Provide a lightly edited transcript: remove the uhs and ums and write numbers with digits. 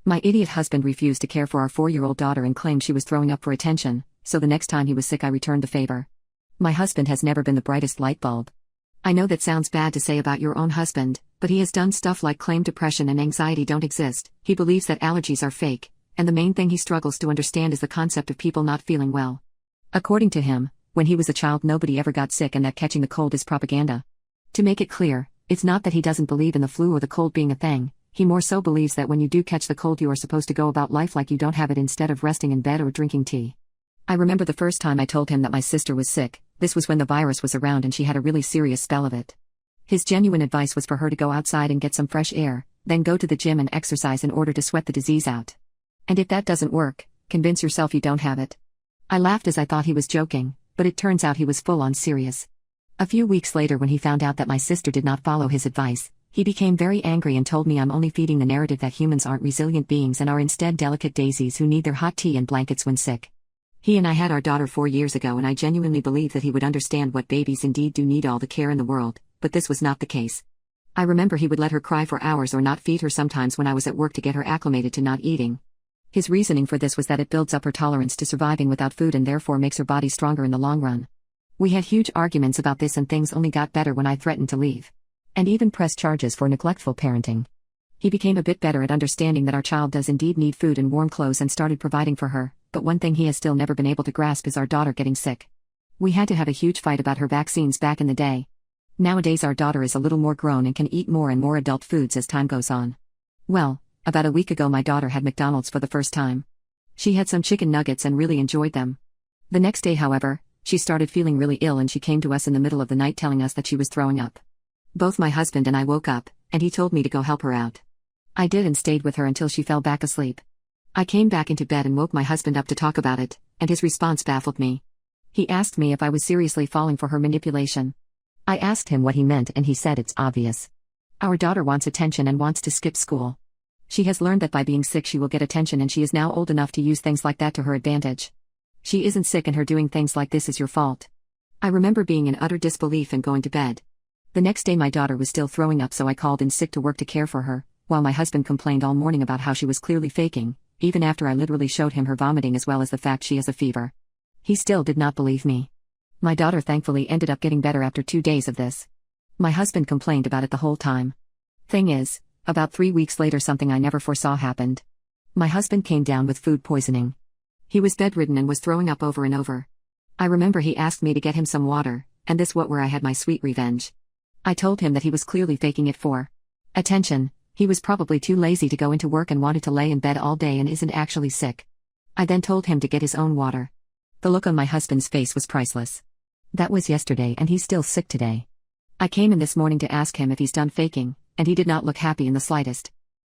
My idiot husband refused to care for our 4-year-old daughter and claimed she was throwing up for attention, so the next time he was sick I returned the favor. My husband has never been the brightest light bulb. I know that sounds bad to say about your own husband, but he has done stuff like claim depression and anxiety don't exist. He believes that allergies are fake, and the main thing he struggles to understand is the concept of people not feeling well. According to him, when he was a child nobody ever got sick and that catching the cold is propaganda. To make it clear, it's not that he doesn't believe in the flu or the cold being a thing, he more so believes that when you do catch the cold you are supposed to go about life like you don't have it instead of resting in bed or drinking tea. I remember the first time I told him that my sister was sick, this was when the virus was around and she had a really serious spell of it. His genuine advice was for her to go outside and get some fresh air, then go to the gym and exercise in order to sweat the disease out. And if that doesn't work, convince yourself you don't have it. I laughed as I thought he was joking, but it turns out he was full on serious. A few weeks later when he found out that my sister did not follow his advice, he became very angry and told me I'm only feeding the narrative that humans aren't resilient beings and are instead delicate daisies who need their hot tea and blankets when sick. He and I had our daughter 4 years ago and I genuinely believe that he would understand what babies indeed do need all the care in the world, but this was not the case. I remember he would let her cry for hours or not feed her sometimes when I was at work to get her acclimated to not eating. His reasoning for this was that it builds up her tolerance to surviving without food and therefore makes her body stronger in the long run. We had huge arguments about this and things only got better when I threatened to leave. And even pressed charges for neglectful parenting. He became a bit better at understanding that our child does indeed need food and warm clothes and started providing for her, but one thing he has still never been able to grasp is our daughter getting sick. We had to have a huge fight about her vaccines back in the day. Nowadays our daughter is a little more grown and can eat more and more adult foods as time goes on. Well, about a week ago my daughter had McDonald's for the first time. She had some chicken nuggets and really enjoyed them. The next day, however, she started feeling really ill and she came to us in the middle of the night telling us that she was throwing up. Both my husband and I woke up, and he told me to go help her out. I did and stayed with her until she fell back asleep. I came back into bed and woke my husband up to talk about it, and his response baffled me. He asked me if I was seriously falling for her manipulation. I asked him what he meant and he said it's obvious. Our daughter wants attention and wants to skip school. She has learned that by being sick she will get attention and she is now old enough to use things like that to her advantage. She isn't sick and her doing things like this is your fault. I remember being in utter disbelief and going to bed. The next day my daughter was still throwing up so I called in sick to work to care for her, while my husband complained all morning about how she was clearly faking, even after I literally showed him her vomiting as well as the fact she has a fever. He still did not believe me. My daughter thankfully ended up getting better after 2 days of this. My husband complained about it the whole time. Thing is, about 3 weeks later something I never foresaw happened. My husband came down with food poisoning. He was bedridden and was throwing up over and over. I remember he asked me to get him some water, and this was where I had my sweet revenge. I told him that he was clearly faking it for attention. He was probably too lazy to go into work and wanted to lay in bed all day and isn't actually sick. I then told him to get his own water. The look on my husband's face was priceless. That was yesterday and he's still sick today. I came in this morning to ask him if he's done faking, and he did not look happy in the slightest.